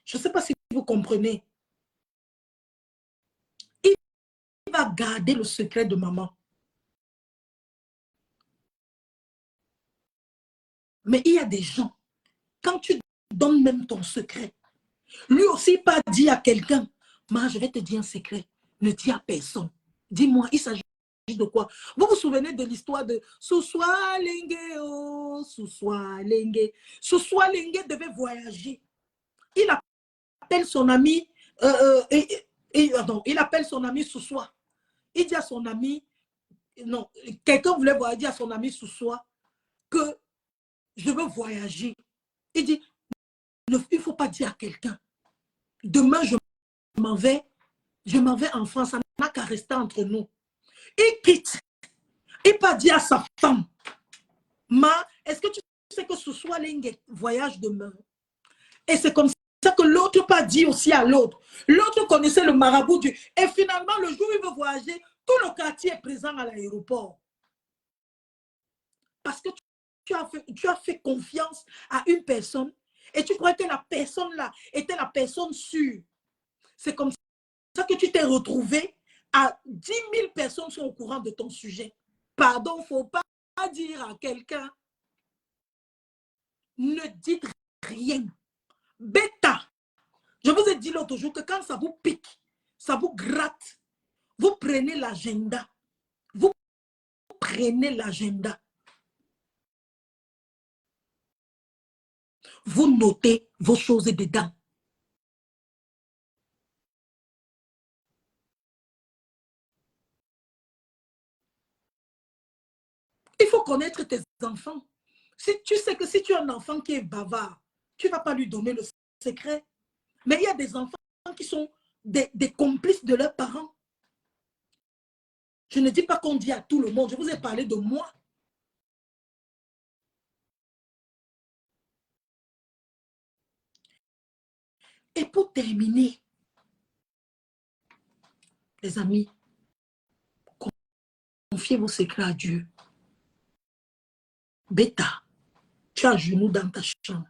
Je ne sais pas si vous comprenez. Il va garder le secret de maman. Mais il y a des gens, quand tu donnes même ton secret, lui aussi pas dit à quelqu'un, mais je vais te dire un secret, ne dis à personne. Dis-moi, il s'agit de quoi? Vous vous souvenez de l'histoire de Soussoua Lengue, oh, Soussoua Lengue. Soussoua Lengue devait voyager. Il appelle son ami, il appelle son ami Soussoua. Il dit à son ami, non, quelqu'un voulait voyager, il dit à son ami Soussoua que je veux voyager. Il dit, il ne faut pas dire à quelqu'un. Demain, je m'en vais en France, ça n'a qu'à rester entre nous. Il quitte. Il pas dit à sa femme, Ma, est-ce que tu sais que ce soit Lengue voyage demain? Et c'est comme ça que l'autre pas dit aussi à l'autre. L'autre connaissait le marabout du... Et finalement, le jour où il veut voyager, tout le quartier est présent à l'aéroport. Parce que tu as fait confiance à une personne et tu crois que la personne là était la personne sûre. C'est comme ça que tu t'es retrouvé à 10 000 personnes sont au courant de ton sujet. Pardon, il ne faut pas dire à quelqu'un, ne dites rien. Bêta. Je vous ai dit l'autre jour que quand ça vous pique, ça vous gratte, vous prenez l'agenda. Vous prenez l'agenda. Vous notez vos choses dedans. Il faut connaître tes enfants. Si tu sais que si tu as un enfant qui est bavard, tu ne vas pas lui donner le secret. Mais il y a des enfants qui sont des complices de leurs parents. Je ne dis pas qu'on dit à tout le monde. Je vous ai parlé de moi. Et pour terminer, les amis, confiez vos secrets à Dieu. Bêta, tu es à genoux dans ta chambre.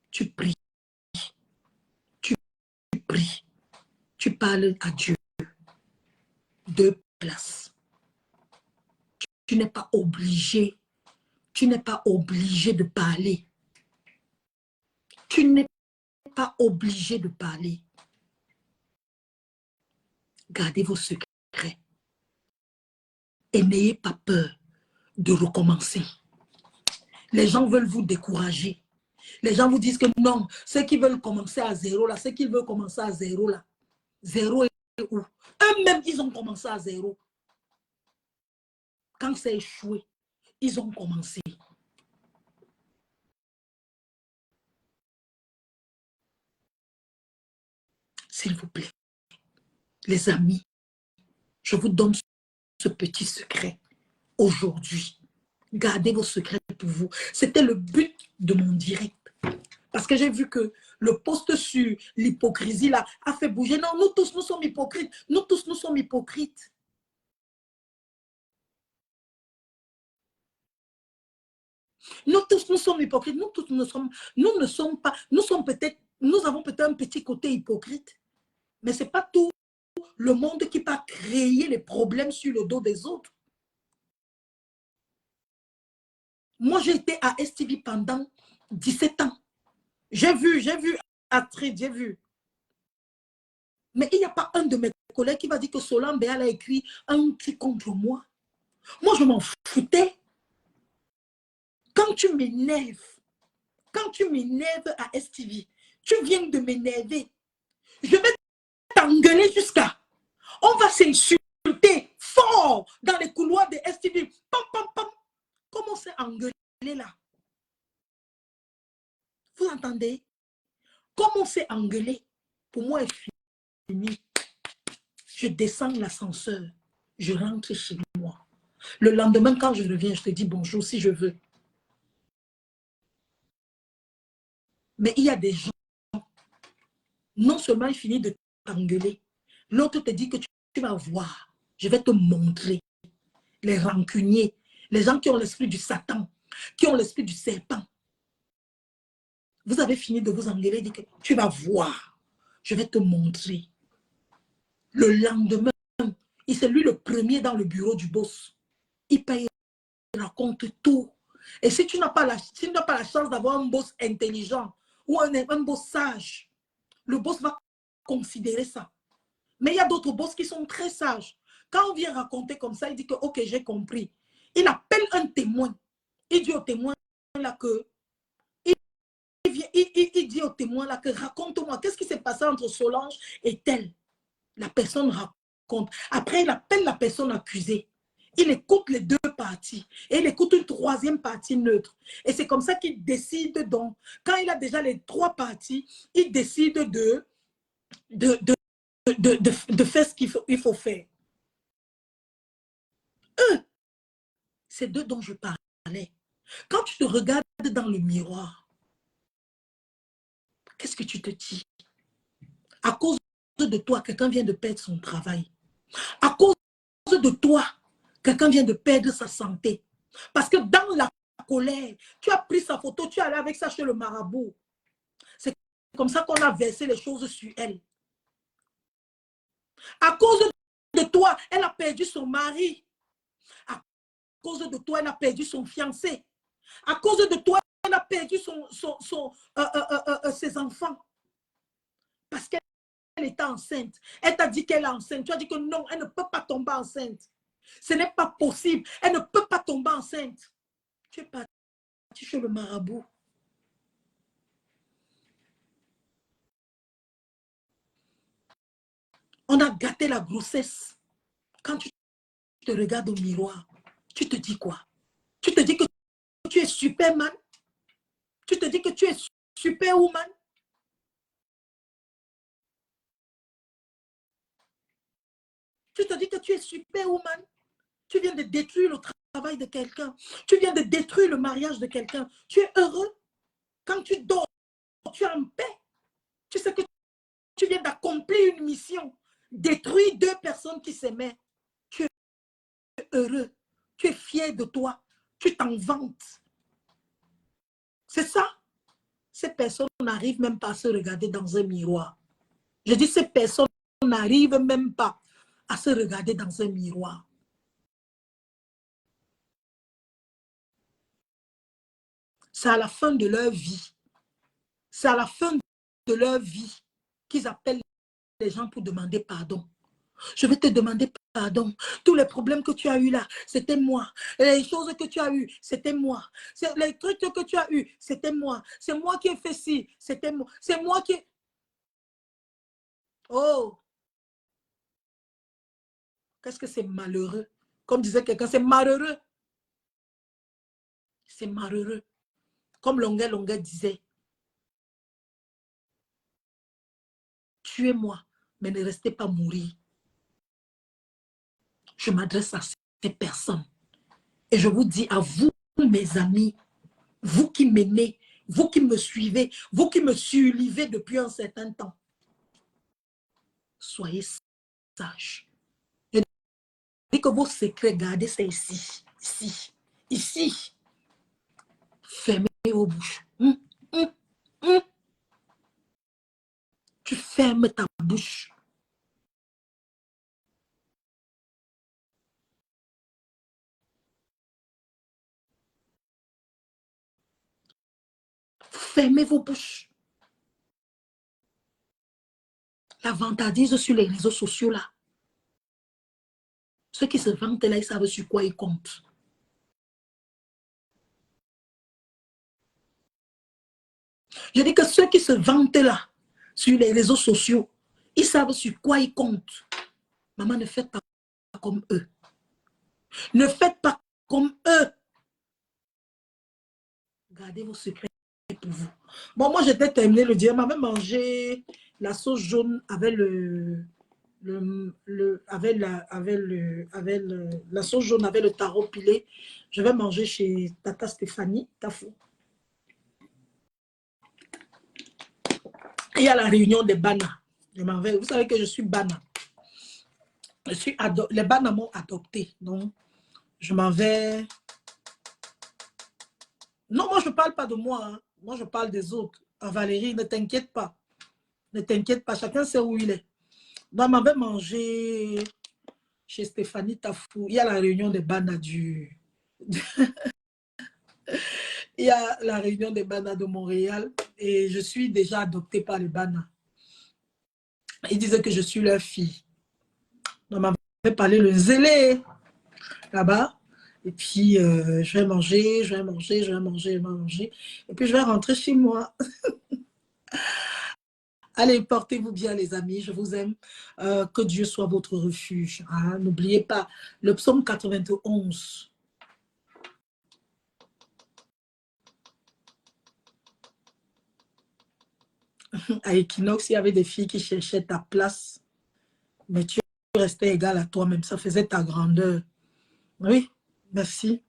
Tu pries. Tu pries. Tu parles à Dieu. Deux places. Tu n'es pas obligé. Tu n'es pas obligé de parler. Tu n'es pas obligé de parler. Gardez vos secrets. Et n'ayez pas peur de recommencer. Les gens veulent vous décourager. Les gens vous disent que non, ceux qui veulent commencer à zéro là, ceux qui veulent commencer à zéro là, zéro est où? Eux-mêmes, ils ont commencé à zéro. Quand c'est échoué, ils ont commencé. S'il vous plaît, les amis, je vous donne ce petit secret aujourd'hui. Gardez vos secrets pour vous. C'était le but de mon direct. Parce que j'ai vu que le post sur l'hypocrisie là a fait bouger. Non, nous tous, nous sommes hypocrites. Nous tous, nous sommes hypocrites. Nous tous, nous sommes hypocrites. Nous tous, nous ne sommes pas, nous sommes peut-être, nous avons peut-être un petit côté hypocrite. Mais ce n'est pas tout le monde qui va créer les problèmes sur le dos des autres. Moi, j'ai été à STV pendant 17 ans. J'ai vu Astrid, j'ai vu. Mais il n'y a pas un de mes collègues qui va dire que Solange Béal a écrit un truc contre moi. Moi, je m'en foutais. Quand tu m'énerves, quand tu m'énerves à STV, tu viens de m'énerver. Je vais t'engueuler jusqu'à... On va s'insulter fort dans les couloirs de STV. Pam, pam, pam. Comment c'est engueulé là? Vous entendez? Comment c'est engueulé? Pour moi, c'est fini. Je descends l'ascenseur. Je rentre chez moi. Le lendemain, quand je reviens, je te dis bonjour si je veux. Mais il y a des gens, non seulement ils finissent de t'engueuler, l'autre te dit que tu vas voir. Je vais te montrer les rancuniers, les gens qui ont l'esprit du Satan, qui ont l'esprit du serpent. Vous avez fini de vous engueuler, dit que tu vas voir. Je vais te montrer. Le lendemain, il c'est lui le premier dans le bureau du boss. Il paye, il raconte tout. Et si tu n'as pas la chance d'avoir un boss intelligent ou un boss sage, le boss va considérer ça. Mais il y a d'autres boss qui sont très sages. Quand on vient raconter comme ça, il dit que ok, j'ai compris. Il appelle un témoin. Il dit au témoin là que il dit au témoin là que raconte-moi, qu'est-ce qui s'est passé entre Solange et telle? La personne raconte. Après, il appelle la personne accusée. Il écoute les deux parties. Et il écoute une troisième partie neutre. Et c'est comme ça qu'il décide donc. Quand il a déjà les trois parties, il décide de faire ce qu'il faut faire. C'est d'eux dont je parlais. Quand tu te regardes dans le miroir, qu'est-ce que tu te dis? À cause de toi, quelqu'un vient de perdre son travail. À cause de toi, quelqu'un vient de perdre sa santé. Parce que dans la colère, tu as pris sa photo, tu es allé avec ça chez le marabout. C'est comme ça qu'on a versé les choses sur elle. À cause de toi, elle a perdu son mari. À cause de toi, elle a perdu son fiancé. À cause de toi, elle a perdu ses enfants. Parce qu'elle était enceinte. Elle t'a dit qu'elle est enceinte. Tu as dit que non, elle ne peut pas tomber enceinte. Ce n'est pas possible. Elle ne peut pas tomber enceinte. Tu es parti chez le marabout. On a gâté la grossesse. Quand tu te regardes au miroir, tu te dis quoi? Tu te dis que tu es Superman? Tu te dis que tu es Superwoman? Tu te dis que tu es Superwoman? Tu viens de détruire le travail de quelqu'un. Tu viens de détruire le mariage de quelqu'un. Tu es heureux? Quand tu dors, tu es en paix. Tu sais que tu viens d'accomplir une mission. Détruire deux personnes qui s'aimaient. Tu es heureux. Tu es fier de toi. Tu t'en vantes. C'est ça. Ces personnes n'arrivent même pas à se regarder dans un miroir. Je dis, ces personnes n'arrivent même pas à se regarder dans un miroir. C'est à la fin de leur vie. C'est à la fin de leur vie qu'ils appellent les gens pour demander pardon. Je vais te demander pardon. Tous les problèmes que tu as eus là, c'était moi. Les choses que tu as eues, c'était moi. Les trucs que tu as eus, c'était moi. C'est moi qui ai fait ci, c'était moi. C'est moi qui... Oh, qu'est-ce que c'est malheureux. Comme disait quelqu'un, c'est malheureux. C'est malheureux. Comme Longuet disait, tuez-moi, mais ne restez pas mourir. Je m'adresse à ces personnes. Et je vous dis à vous, mes amis, vous qui m'aimez, vous qui me suivez, vous qui me suivez depuis un certain temps, soyez sages. Je dis que vos secrets, gardez ça ici, ici, ici. Fermez vos bouches. Tu fermes ta bouche. Fermez vos bouches. La vantardise sur les réseaux sociaux là. Ceux qui se vantent là, ils savent sur quoi ils comptent. Je dis que ceux qui se vantent là, sur les réseaux sociaux, ils savent sur quoi ils comptent. Maman, ne faites pas comme eux. Ne faites pas comme eux. Gardez vos secrets pour vous. Bon, moi, j'étais terminé le dimanche. Maman mangé la sauce jaune avec la sauce jaune avec le taro pilé. Je vais manger chez Tata Stéphanie Tafou. Il y a la réunion des Bana. Je m'en vais. Vous savez que je suis Bana. Les Bana m'ont adopté. Donc, je m'en vais. Non, moi, je ne parle pas de moi. Hein. Moi, je parle des autres. Ah, Valérie, ne t'inquiète pas. Ne t'inquiète pas. Chacun sait où il est. Donc, je m'en vais manger chez Stéphanie Tafou. Il y a la réunion des Bana du... Il y a la réunion des Bana de Montréal. Et je suis déjà adoptée par les Bana. Ils disaient que je suis leur fille. Donc, je m'avait parlé le zélé là-bas. Et puis, je vais manger, je vais manger, je vais manger, je vais manger. Et puis, je vais rentrer chez moi. Allez, portez-vous bien, les amis. Je vous aime. Que Dieu soit votre refuge. Hein. N'oubliez pas le psaume 91. À Equinox, il y avait des filles qui cherchaient ta place, mais tu restais égal à toi-même. Ça faisait ta grandeur. Oui, merci.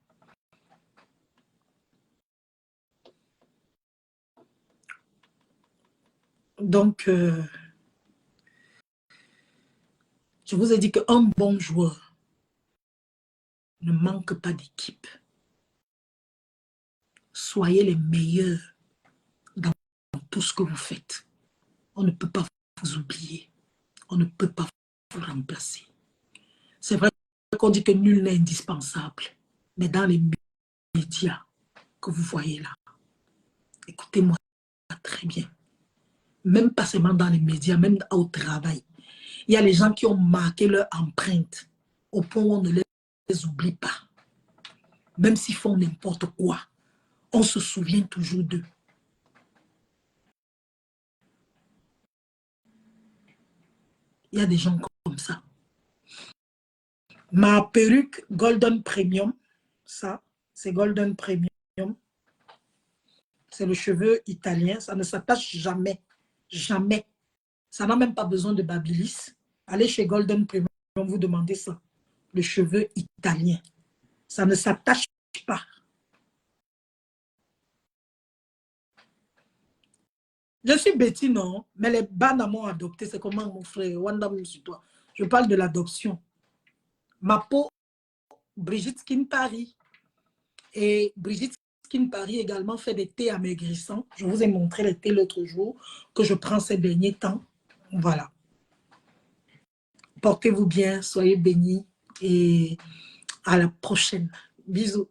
Donc, je vous ai dit qu'un bon joueur ne manque pas d'équipe. Soyez les meilleurs dans tout ce que vous faites. On ne peut pas vous oublier. On ne peut pas vous remplacer. C'est vrai qu'on dit que nul n'est indispensable. Mais dans les médias que vous voyez là, écoutez-moi très bien. Même pas seulement dans les médias, même au travail. Il y a les gens qui ont marqué leur empreinte au point où on ne les oublie pas. Même s'ils font n'importe quoi, on se souvient toujours d'eux. Il y a des gens comme ça. Ma perruque Golden Premium, ça, c'est Golden Premium. C'est le cheveu italien, ça ne s'attache jamais. Jamais. Ça n'a même pas besoin de babyliss. Allez chez Golden Premium, vous demandez ça. Le cheveu italien. Ça ne s'attache pas. Je suis Betty, non, mais les Bana m'ont adopté. C'est comment, mon frère? Wanda, sur toi. Je parle de l'adoption. Ma peau, Brigitte Skin Paris. Et Brigitte Skin Paris également fait des thés amaigrissants. Je vous ai montré les thés l'autre jour que je prends ces derniers temps. Voilà. Portez-vous bien, soyez bénis et à la prochaine. Bisous.